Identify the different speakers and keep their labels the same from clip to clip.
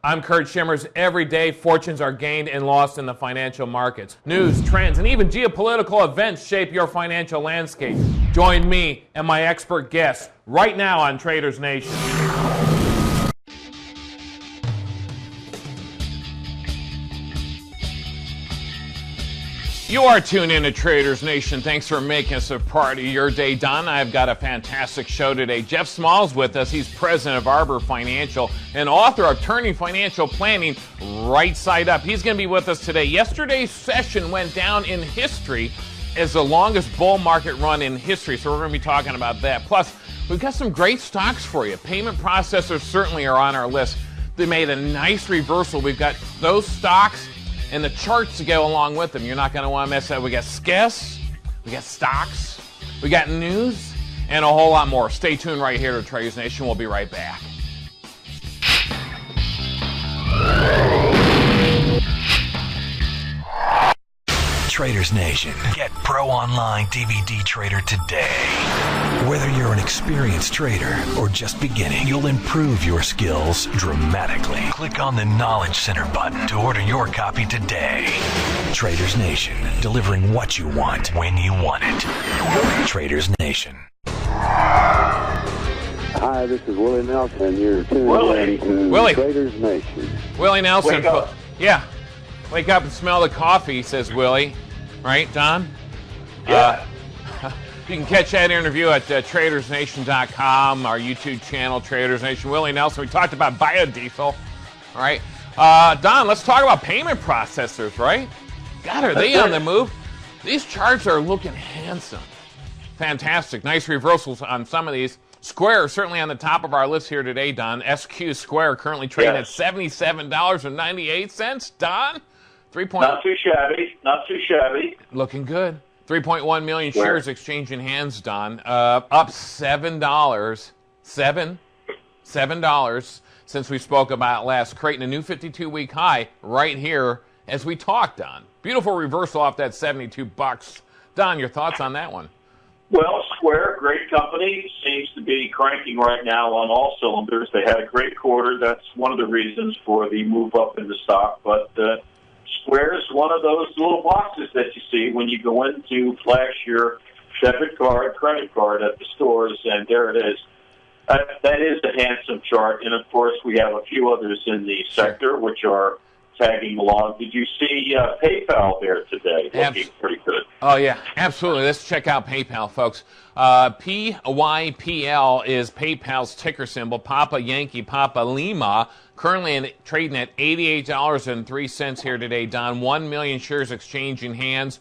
Speaker 1: I'm Kurt Shimmers. Every day, fortunes are gained and lost in the financial markets. News, trends, and even geopolitical events shape your financial landscape. Join me and my expert guests right now on Traders Nation. You are tuned in to Traders Nation. Thanks for making us a part of your day, Don. I've got a fantastic show today. Jeff Small's with us. He's president of Arbor Financial and author of Turning Financial Planning Right Side Up. He's going to be with us today. Yesterday's session went down in history as the longest bull market run in history, so we're going to be talking about that. Plus, we've got some great stocks for you. Payment processors certainly are on our list. They made a nice reversal. We've got those stocks and the charts to go along with them. You're not going to want to mess up. We got guests, we got stocks, we got news, and a whole lot more. Stay tuned right here to Traders Nation. We'll be right back.
Speaker 2: Traders Nation. Get Pro Online DVD Trader today. Whether you're an experienced trader or just beginning, you'll improve your skills dramatically. Click on the Knowledge Center button to order your copy today. Traders Nation, delivering what you want when you want it. Traders Nation.
Speaker 3: Hi, this is Willie Nelson. You're tuned in to Traders Nation.
Speaker 1: Willie Nelson. Yeah. Wake up and smell the coffee, says Willie. Right, Don?
Speaker 4: Yeah.
Speaker 1: You can catch that interview at tradersnation.com, our YouTube channel, Traders Nation. Willie Nelson, we talked about biodiesel. All right. Don, let's talk about payment processors, right? God, are they on the move? These charts are looking handsome. Fantastic. Nice reversals on some of these. Square certainly on the top of our list here today, Don. SQ Square currently trading at $77.98. Don?
Speaker 4: Not too shabby. Not too shabby.
Speaker 1: Looking good. 3.1 million shares exchanging hands, Don. Up $7. $7 since we spoke about last, creating a new 52-week high right here as we talked, Don. Beautiful reversal off that $72. Don, your thoughts on that one?
Speaker 4: Well, Square, great company, seems to be cranking right now on all cylinders. They had a great quarter. That's one of the reasons for the move up in the stock. But Square is one of those little boxes that you see when you go in to flash your debit card, credit card at the stores, and there it is. That is a handsome chart. And, of course, we have a few others in the sector which are tagging along. Did you see PayPal there today? Looking pretty good.
Speaker 1: Oh, yeah, absolutely. Let's check out PayPal, folks. PYPL is PayPal's ticker symbol, Papa Yankee, Papa Lima, currently trading at $88.03 here today, Don. 1 million shares exchanging hands.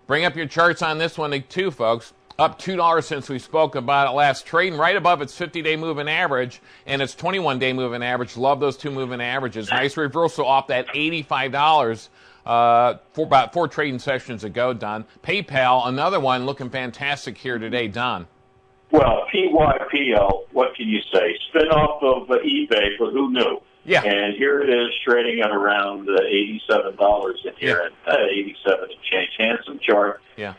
Speaker 1: Bring up your charts on this one, too, folks. Up $2 since we spoke about it last, trading right above its 50-day moving average and its 21-day moving average. Love those two moving averages. Nice reversal off that $85 for about 4 trading sessions ago, Don. PayPal, another one looking fantastic here today, Don.
Speaker 4: Well, PYPL, what can you say? Spin-off of eBay, but who knew?
Speaker 1: Yeah.
Speaker 4: And here it is trading at around $87 in here, at 87 and change. Handsome chart.
Speaker 1: Yeah.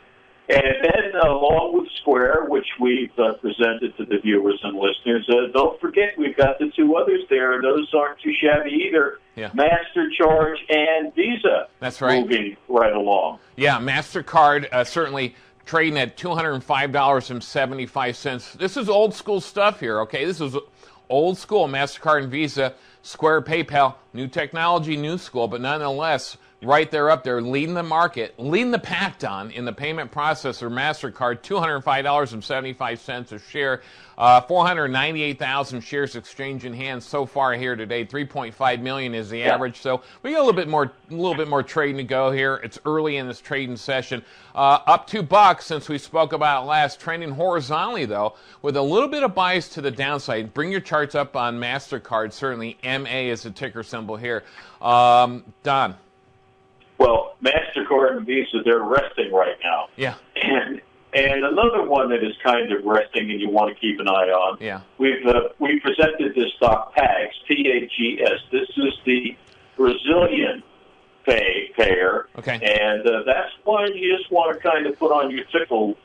Speaker 4: And then along with Square, which we've presented to the viewers and listeners, don't forget we've got the two others there. Those aren't too shabby either.
Speaker 1: Yeah.
Speaker 4: MasterCharge and Visa.
Speaker 1: That's right.
Speaker 4: Moving right along.
Speaker 1: Yeah, MasterCard certainly trading at $205.75. This is old school stuff here, okay? This is old school. MasterCard and Visa, Square, PayPal, new technology, new school, but nonetheless, right there up there, leading the market, leading the pack, Don, in the payment processor, MasterCard, $205.75 a share, 498,000 shares exchanging hands so far here today. 3.5 million is the average, so we got a little bit more trading to go here. It's early in this trading session. Up $2 since we spoke about it last, trending horizontally though, with a little bit of bias to the downside. Bring your charts up on MasterCard. Certainly, MA is the ticker symbol here. Don.
Speaker 4: Well, MasterCard and Visa, they're resting right now.
Speaker 1: Yeah.
Speaker 4: And another one that is kind of resting and you want to keep an eye on.
Speaker 1: Yeah.
Speaker 4: We presented this stock, PAGS, P-A-G-S. This is the Brazilian payer.
Speaker 1: Okay.
Speaker 4: And that's one you just want to kind of put on your tickle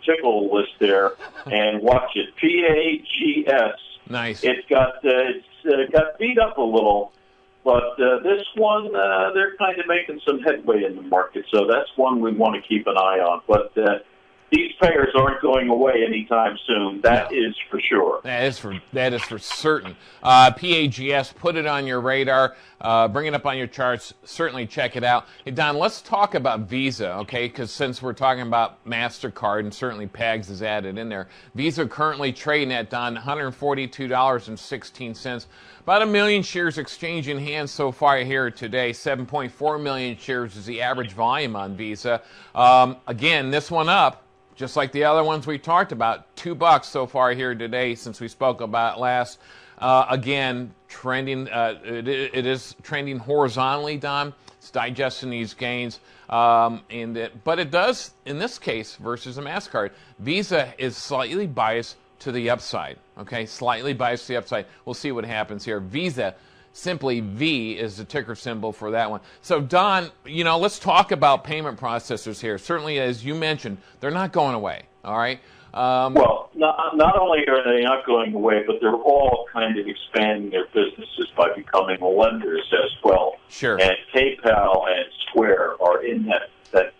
Speaker 4: list there and watch it. P-A-G-S.
Speaker 1: Nice.
Speaker 4: It's got beat up a little But this one, they're kind of making some headway in the market, so that's one we want to keep an eye on. But these payers aren't going away anytime soon. That is for sure.
Speaker 1: That is for certain. PAGS, put it on your radar. Bring it up on your charts. Certainly check it out. Hey, Don, let's talk about Visa, okay? Because since we're talking about MasterCard, and certainly PAGS is added in there, Visa currently trading at, Don, $142.16. About 1 million shares exchanging hands so far here today. 7.4 million shares is the average volume on Visa. Again, this one up, just like the other ones we talked about, $2 so far here today since we spoke about last. Again, trending. It is trending horizontally, Don. It's digesting these gains, but it does in this case versus a MasterCard. Visa is slightly biased to the upside. Okay, slightly biased to the upside. We'll see what happens here. Visa. Simply V is the ticker symbol for that one. So, Don, let's talk about payment processors here. Certainly, as you mentioned, they're not going away, all right?
Speaker 4: Well, not only are they not going away, but they're all kind of expanding their businesses by becoming lenders as well.
Speaker 1: Sure.
Speaker 4: And PayPal and Square are in that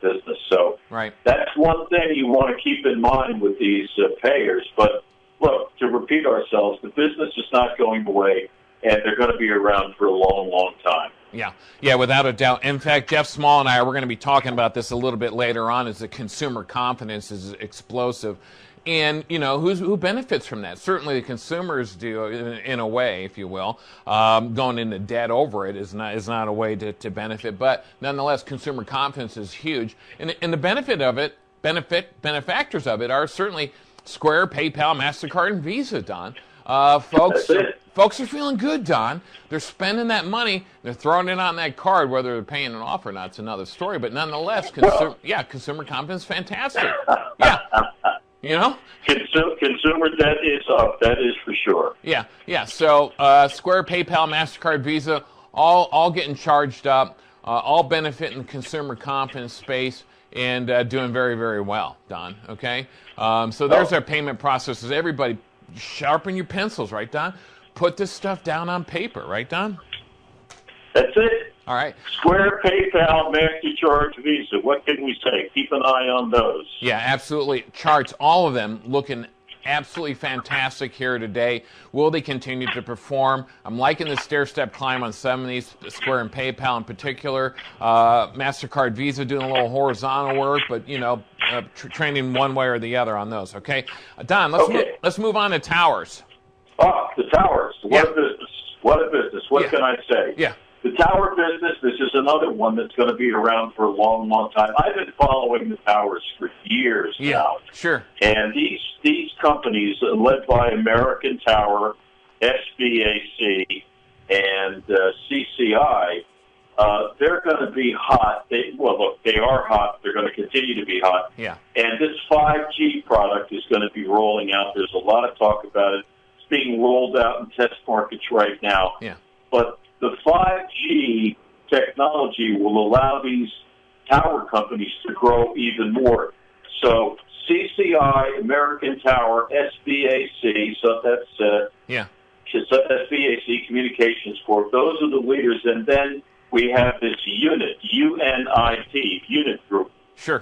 Speaker 4: business. So that's one thing you want to keep in mind with these payers. But, look, to repeat ourselves, the business is not going away. And they're going to be around for a long, long time.
Speaker 1: Yeah, without a doubt. In fact, Jeff Small and I, we're going to be talking about this a little bit later on, as the consumer confidence is explosive. And, who benefits from that? Certainly the consumers do, in a way, if you will. Going into debt over it is not a way to benefit. But nonetheless, consumer confidence is huge. And the benefactors of it are certainly Square, PayPal, MasterCard, and Visa, Don. Folks are feeling good, Don. They're spending that money. They're throwing it on that card. Whether they're paying it off or not, it's another story. But nonetheless, consumer confidence, fantastic. Yeah,
Speaker 4: consumer debt is up. That is for sure.
Speaker 1: Yeah. So Square, PayPal, MasterCard, Visa, all getting charged up, all benefiting the consumer confidence space. And doing very, very well, Don, okay? So there's our payment processes. Everybody, sharpen your pencils, right, Don? Put this stuff down on paper, right, Don?
Speaker 4: That's it.
Speaker 1: All right.
Speaker 4: Square, PayPal, MasterCard, Visa. What can we say? Keep an eye on those.
Speaker 1: Yeah, absolutely. Charts, all of them looking absolutely fantastic here today. Will they continue to perform? I'm liking the stair-step climb on some of these, Square and PayPal in particular. MasterCard, Visa doing a little horizontal work, but, trending one way or the other on those, okay? Don, let's move on to towers.
Speaker 4: Oh, the towers. What a business. What a business. What can I say?
Speaker 1: Yeah.
Speaker 4: The tower business, this is another one that's going to be around for a long, long time. I've been following the towers for years now.
Speaker 1: Sure.
Speaker 4: And these companies, led by American Tower, SBAC, and CCI, they're going to be hot. They are hot. They're going to continue to be hot.
Speaker 1: Yeah.
Speaker 4: And this 5G product is going to be rolling out. There's a lot of talk about it. It's being rolled out in test markets right now.
Speaker 1: Yeah.
Speaker 4: But the 5G technology will allow these tower companies to grow even more. So CCI, American Tower, SBAC, so that's SBAC Communications Corp. Those are the leaders. And then we have this unit, unit group,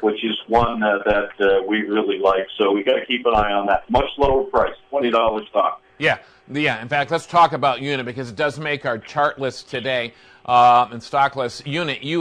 Speaker 4: which is one that we really like. So we got to keep an eye on that. Much lower price, $20 stock.
Speaker 1: Yeah. In fact, let's talk about Unit because it does make our chart list today and stock list. Unity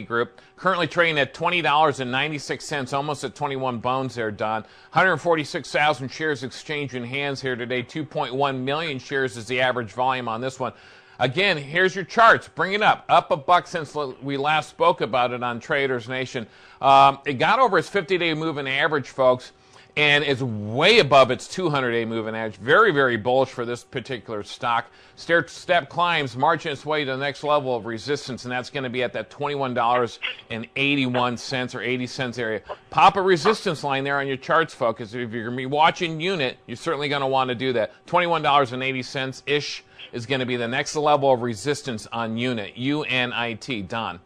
Speaker 1: Group, currently trading at $20.96, almost at 21 bones there, Don. 146,000 shares exchanging hands here today. 2.1 million shares is the average volume on this one. Again, here's your charts. Bring it up. Up $1 since we last spoke about it on Traders Nation. It got over its 50-day moving average, folks. And it's way above its 200-day moving average. Very, very bullish for this particular stock. Stair-step climbs, marching its way to the next level of resistance, and that's going to be at that $21.81 or 80 cents area. Pop a resistance line there on your charts, folks. If you're going to be watching Unit, you're certainly going to want to do that. $21.80-ish is going to be the next level of resistance on Unit, UNIT. Don.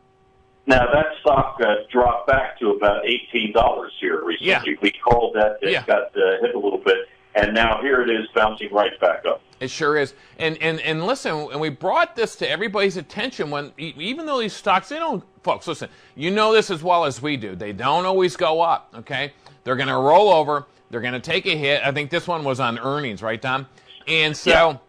Speaker 4: Now, that stock dropped back to about $18 here recently. Yeah. We called that. It got hit a little bit. and now here it is bouncing right back up.
Speaker 1: It sure is. And listen, and we brought this to everybody's attention when, even though these stocks, they don't, folks, listen, you know this as well as we do. They don't always go up, okay? They're going to roll over. They're going to take a hit. I think this one was on earnings, right, Tom? And so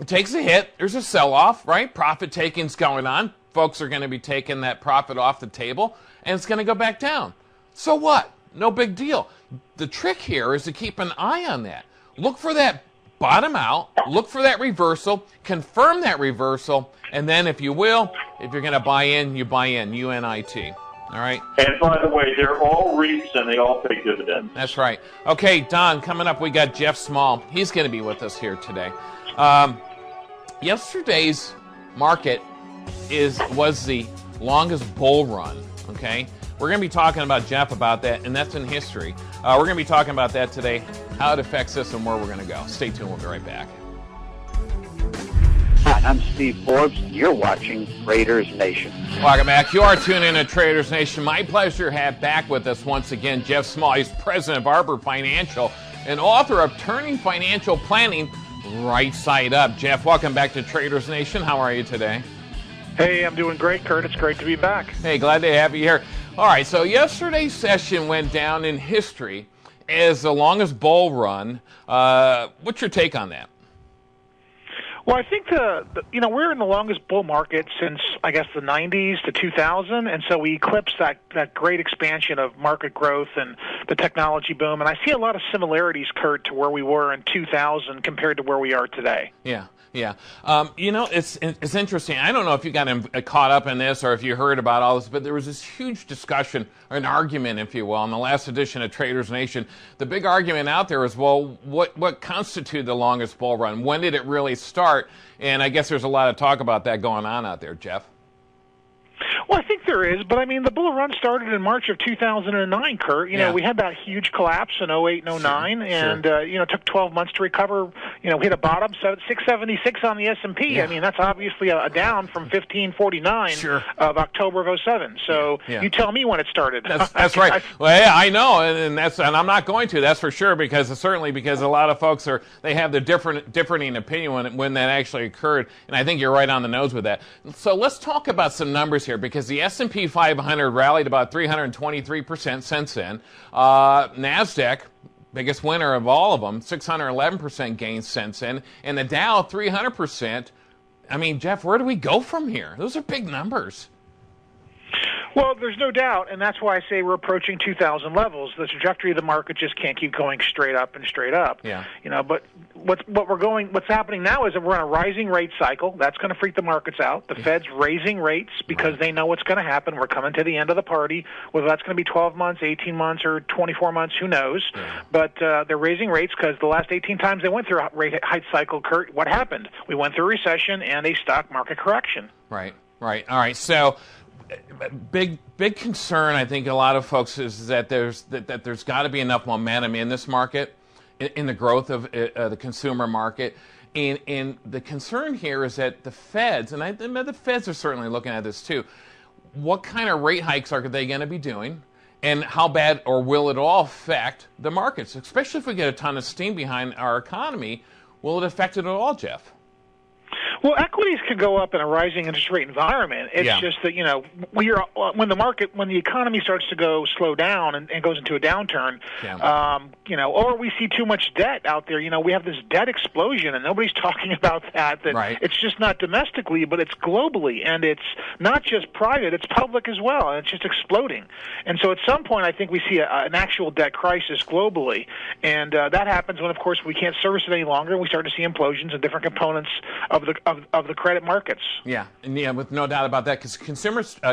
Speaker 1: it takes a hit. There's a sell-off, right? Profit taking's going on. Folks are going to be taking that profit off the table, and it's going to go back down. So what? No big deal. The trick here is to keep an eye on that. Look for that bottom out, look for that reversal, confirm that reversal, and then if you will, if you're going to buy in, you buy in, UNIT. All right?
Speaker 4: And by the way, they're all REITs and they all pay dividends.
Speaker 1: That's right. Okay, Don, coming up, we got Jeff Small. He's going to be with us here today. Yesterday's market was the longest bull run, okay? We're going to be talking about Jeff about that, and that's in history. We're going to be talking about that today, how it affects us and where we're going to go. Stay tuned. We'll be right back.
Speaker 5: Hi, I'm Steve Forbes. You're watching Traders Nation.
Speaker 1: Welcome back. You are tuning in to Traders Nation. My pleasure to have back with us once again Jeff Small. He's president of Arbor Financial and author of Turning Financial Planning Right Side Up. Jeff, welcome back to Traders Nation. How are you today?
Speaker 6: Hey, I'm doing great, Kurt. It's great to be back.
Speaker 1: Hey, glad to have you here. All right, so yesterday's session went down in history as the longest bull run. What's your take on that?
Speaker 6: Well, I think we're in the longest bull market since, I guess, the 90s to 2000, and so we eclipsed that great expansion of market growth and the technology boom. And I see a lot of similarities, Kurt, to where we were in 2000 compared to where we are today.
Speaker 1: Yeah. Yeah. It's interesting. I don't know if you got caught up in this or if you heard about all this, but there was this huge discussion, or an argument, if you will, in the last edition of Traders Nation. The big argument out there is, well, what constituted the longest bull run? When did it really start? And I guess there's a lot of talk about that going on out there, Jeff.
Speaker 6: Well, I think there is, but I mean, the bull run started in March of 2009, Kurt. You know, we had that huge collapse in 08 and 09, and it took 12 months to recover. Hit a bottom, 676 on the S&P.
Speaker 1: Yeah.
Speaker 6: I mean, that's obviously a down from 1549 of October of 07. So you tell me when it started.
Speaker 1: That's right. Well, yeah, I know, and I'm not going to. That's for sure, because a lot of folks they have the differing opinion when that actually occurred, and I think you're right on the nose with that. So let's talk about some numbers here, because the S&P 500 rallied about 323% since then. NASDAQ, biggest winner of all of them, 611% gains since then. And the Dow, 300%. I mean, Jeff, where do we go from here? Those are big numbers.
Speaker 6: Well, there's no doubt, and that's why I say we're approaching 2000 levels. The trajectory of the market just can't keep going straight up and straight up.
Speaker 1: Yeah.
Speaker 6: But what's happening now is that we're on a rising rate cycle. That's going to freak the markets out. The Fed's raising rates because they know what's going to happen. We're coming to the end of the party. Whether that's going to be 12 months, 18 months, or 24 months, who knows? Yeah. But they're raising rates because the last 18 times they went through a rate hike cycle, Kurt, what happened? We went through a recession and a stock market correction.
Speaker 1: Right. All right. So big concern, I think, a lot of folks is that there's got to be enough momentum in this market, in the growth of the consumer market, and the concern here is that the Feds, and the Feds are certainly looking at this too. What kind of rate hikes are they going to be doing, and how bad or will it all affect the markets? Especially if we get a ton of steam behind our economy, will it affect it at all, Jeff?
Speaker 6: Well, equities can go up in a rising interest rate environment. It's just that, when the economy starts to slow down and goes into a downturn, or we see too much debt out there. We have this debt explosion, and nobody's talking about that. It's just not domestically, but it's globally, and it's not just private; it's public as well, and it's just exploding. And so, at some point, I think we see an actual debt crisis globally, and that happens when, of course, we can't service it any longer, and we start to see implosions in different components of the credit markets. Yeah,
Speaker 1: with no doubt about that, because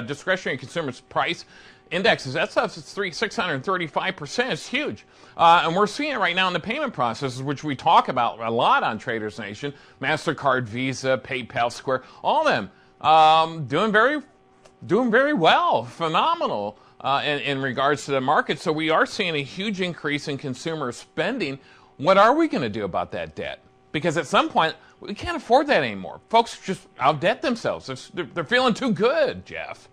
Speaker 1: discretionary consumers price indexes, that's up 635%. It's huge. And we're seeing it right now in the payment processes, which we talk about a lot on Traders Nation. MasterCard, Visa, PayPal, Square, all of them doing very well, phenomenal in regards to the market. So we are seeing a huge increase in consumer spending. What are we going to do about that debt? Because at some point, we can't afford that anymore. Folks just out-debt themselves. They're feeling too good, Jeff.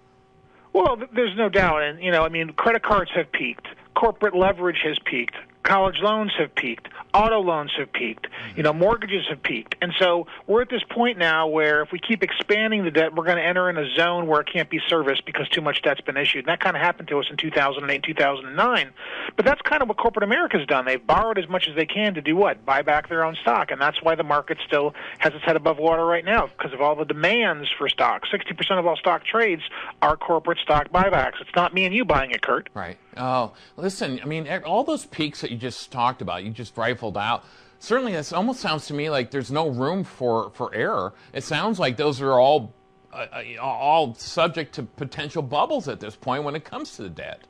Speaker 6: Well, there's no doubt. And, credit cards have peaked. Corporate leverage has peaked. college loans have peaked. Auto loans have peaked. Mortgages have peaked. And so we're at this point now where if we keep expanding the debt, we're going to enter in a zone where it can't be serviced because too much debt's been issued. And that kind of happened to us in 2008, 2009. But that's kind of what corporate America's done. They've borrowed as much as they can to do what? Buy back their own stock. And that's why the market still has its head above water right now, because of all the demands for stock. 60% of all stock trades are corporate stock buybacks. It's not me and you buying it, Kurt.
Speaker 1: Right. Oh, listen, I mean, all those peaks that you just talked about, you just rifled out, certainly it almost sounds to me like there's no room for error. It sounds like those are all subject to potential bubbles at this point when it comes to the debt.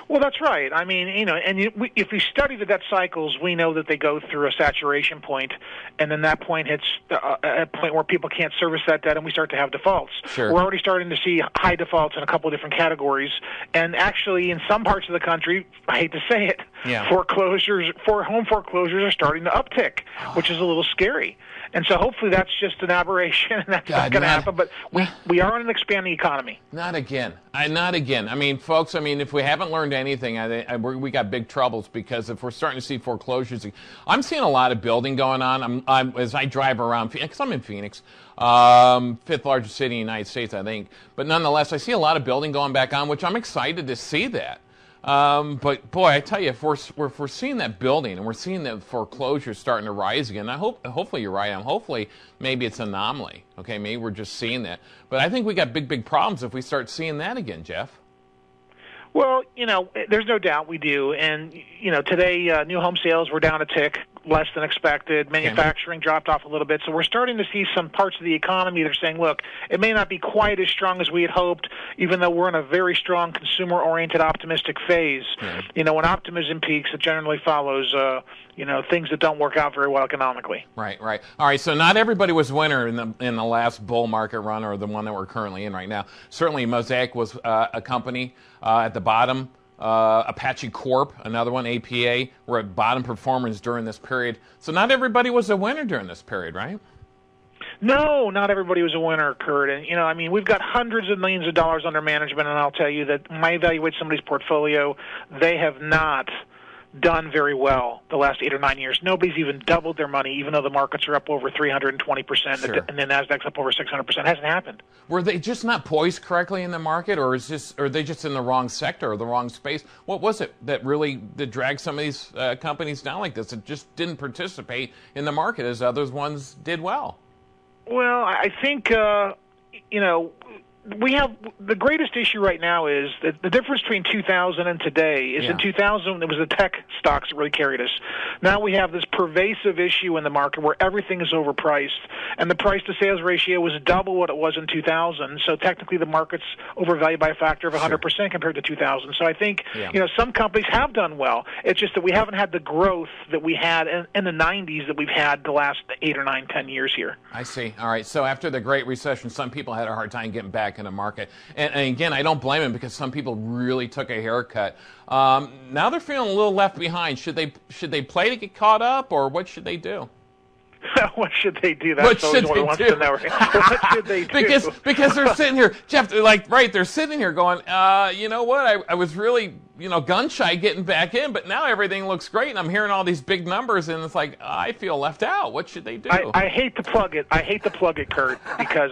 Speaker 6: Well, that's right. I mean, if we study the debt cycles, we know that they go through a saturation point, and then that point hits a point where people can't service that debt, and we start to have defaults.
Speaker 1: Sure.
Speaker 6: We're already starting to see high defaults in a couple of different categories, and actually in some parts of the country, I hate to say it, home foreclosures are starting to uptick, which is a little scary. And so hopefully that's just an aberration, and that's not going to happen. But we are in an expanding economy.
Speaker 1: Not again. Not again. I mean, folks, if we haven't learned anything, we got big troubles, because if we're starting to see foreclosures, I'm seeing a lot of building going on. As I drive around, because I'm in Phoenix, fifth largest city in the United States, I think. But nonetheless, I see a lot of building going back on, which I'm excited to see that. But boy, I tell you, if we're seeing that building and we're seeing the foreclosures starting to rise again, hopefully you're right. Hopefully maybe it's an anomaly. Okay, maybe we're just seeing that. But I think we got big problems if we start seeing that again, Jeff.
Speaker 6: Well, there's no doubt we do. And, today new home sales were down a tick, less than expected. Manufacturing dropped off a little bit. So we're starting to see some parts of the economy that are saying, look, it may not be quite as strong as we had hoped, even though we're in a very strong consumer-oriented optimistic phase. When optimism peaks, it generally follows, things that don't work out very well economically.
Speaker 1: Right. All right, so not everybody was winner in the last bull market run, or the one that we're currently in right now. Certainly Mosaic was a company at the bottom. Apache Corp, another one, APA, were at bottom performers during this period. So not everybody was a winner during this period, right?
Speaker 6: No, not everybody was a winner, Kurt. And, we've got hundreds of millions of dollars under management, and I'll tell you that when I evaluate somebody's portfolio, they have not done very well the last 8 or 9 years. Nobody's even doubled their money, even though the markets are up over 320%,
Speaker 1: sure,
Speaker 6: and the NASDAQ's up over 600%. It hasn't happened.
Speaker 1: Were they just not poised correctly in the market, or are they just in the wrong sector or the wrong space? What was it that dragged some of these companies down like this? It just didn't participate in the market as others ones did well.
Speaker 6: Well, I think, we have the greatest issue right now is that the difference between 2000 and today is in 2000 it was the tech stocks that really carried us. Now we have this pervasive issue in the market where everything is overpriced, and the price to sales ratio was double what it was in 2000. So technically the market's overvalued by a factor of 100% compared to 2000. So I think some companies have done well. It's just that we haven't had the growth that we had in the 90s that we've had the last 8 or 9, 10 years here.
Speaker 1: I see. All right. So after the Great Recession, some people had a hard time getting back in the market. And again, I don't blame them, because some people really took a haircut. Now they're feeling a little left behind. Should they play to get caught up, or what should they do?
Speaker 6: What should they do? That's always what one wants to know. What should they do?
Speaker 1: Because they're sitting here, Jeff, they're sitting here going, you know what, I was really, gun shy getting back in, but now everything looks great, and I'm hearing all these big numbers, and it's like, I feel left out. What should they do?
Speaker 6: I hate to plug it, Kurt, because,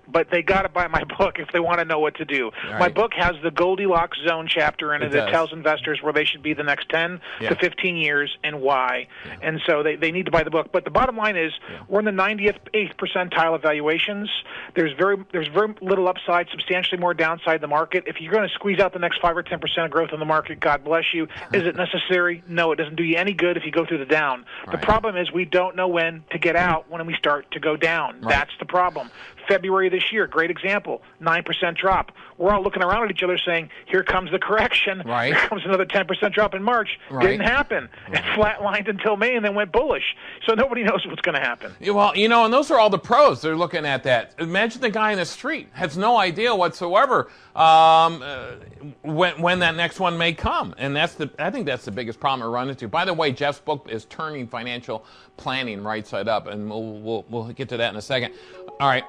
Speaker 6: but they got to buy my book if they want to know what to do. Right. My book has the Goldilocks Zone chapter in it that tells investors where they should be the next 10 to 15 years and why. Yeah. And so they need to buy the book. But the bottom line is we're in the 98th percentile of valuations. There's very little upside, substantially more downside in the market. If you're going to squeeze out the next 5 or 10% of growth in the market, God bless you. Is it necessary? No, it doesn't do you any good if you go through the down. Right. The problem is we don't know when to get out when we start to go down. Right. That's the problem. February this year, great example, 9% drop. We're all looking around at each other saying, here comes the correction.
Speaker 1: Right.
Speaker 6: Here comes another 10% drop in March. Right. Didn't happen. Right. It flatlined until May and then went bullish. So nobody knows what's going to happen.
Speaker 1: Well, and those are all the pros. They're looking at that. Imagine the guy in the street has no idea whatsoever when that next one may come. And I think that's the biggest problem we're running into. By the way, Jeff's book is Turning Financial Planning Right Side Up, and we'll get to that in a second. All right.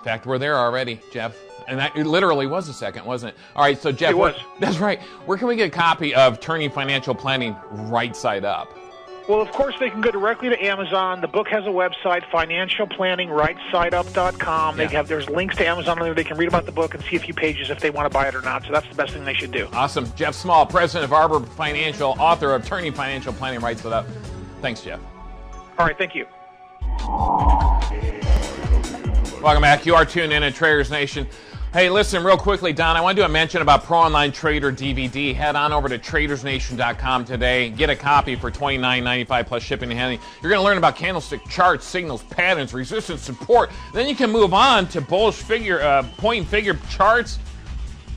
Speaker 1: In fact, we're there already, Jeff. And that, it literally was a second, wasn't it? All right, so Jeff, that's right. Where can we get a copy of Turning Financial Planning Right Side Up?
Speaker 6: Well, of course, they can go directly to Amazon. The book has a website, financialplanningrightsideup.com. There's links to Amazon there. They can read about the book and see a few pages if they want to buy it or not. So that's the best thing they should do.
Speaker 1: Awesome. Jeff Small, president of Arbor Financial, author of Turning Financial Planning Right Side Up. Thanks, Jeff.
Speaker 6: All right, thank you.
Speaker 1: Welcome back. You are tuned in at Traders Nation. Hey, listen, real quickly, Don, I want to do a mention about Pro Online Trader DVD. Head on over to tradersnation.com today. Get a copy for $29.95 plus shipping and handling. You're going to learn about candlestick charts, signals, patterns, resistance, support. Then you can move on to bullish figure, point and figure charts,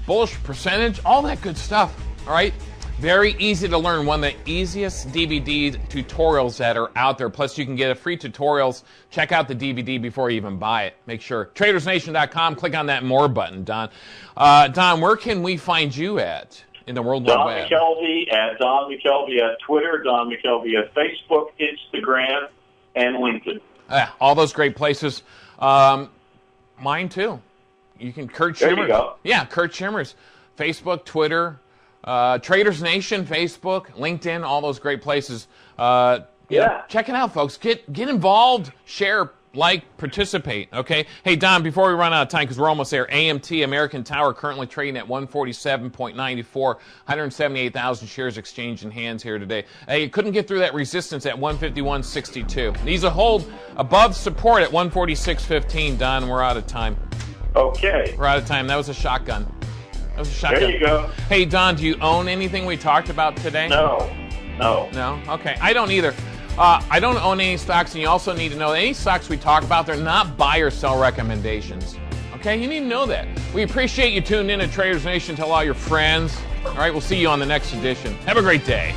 Speaker 1: bullish percentage, all that good stuff. All right? Very easy to learn. One of the easiest DVD tutorials that are out there. Plus, you can get a free tutorials. Check out the DVD before you even buy it. Make sure. TradersNation.com. Click on that More button, Don. Don, where can we find you at in the World Wide Web?
Speaker 4: Don McKelvey at Twitter, Don McKelvey at Facebook, Instagram, and LinkedIn.
Speaker 1: All those great places. Mine, too. You can Kurt Schimmer.
Speaker 4: There you go.
Speaker 1: Yeah, Kurt Schimmer's Facebook, Twitter, Traders Nation, Facebook, LinkedIn, all those great places. Check it out, folks. Get involved, share, like, participate, okay? Hey, Don, before we run out of time, because we're almost there, AMT, American Tower, currently trading at 147.94, 178,000 shares exchanged in hands here today. You couldn't get through that resistance at 151.62. Needs a hold above support at 146.15, Don. We're out of time.
Speaker 4: Okay.
Speaker 1: We're out of time. That was a shotgun.
Speaker 4: There you go.
Speaker 1: Hey, Don, do you own anything we talked about today?
Speaker 4: No.
Speaker 1: No? Okay. I don't either. I don't own any stocks, and you also need to know that any stocks we talk about, they're not buy or sell recommendations. Okay? You need to know that. We appreciate you tuning in to Traders Nation. Tell all your friends. All right? We'll see you on the next edition. Have a great day.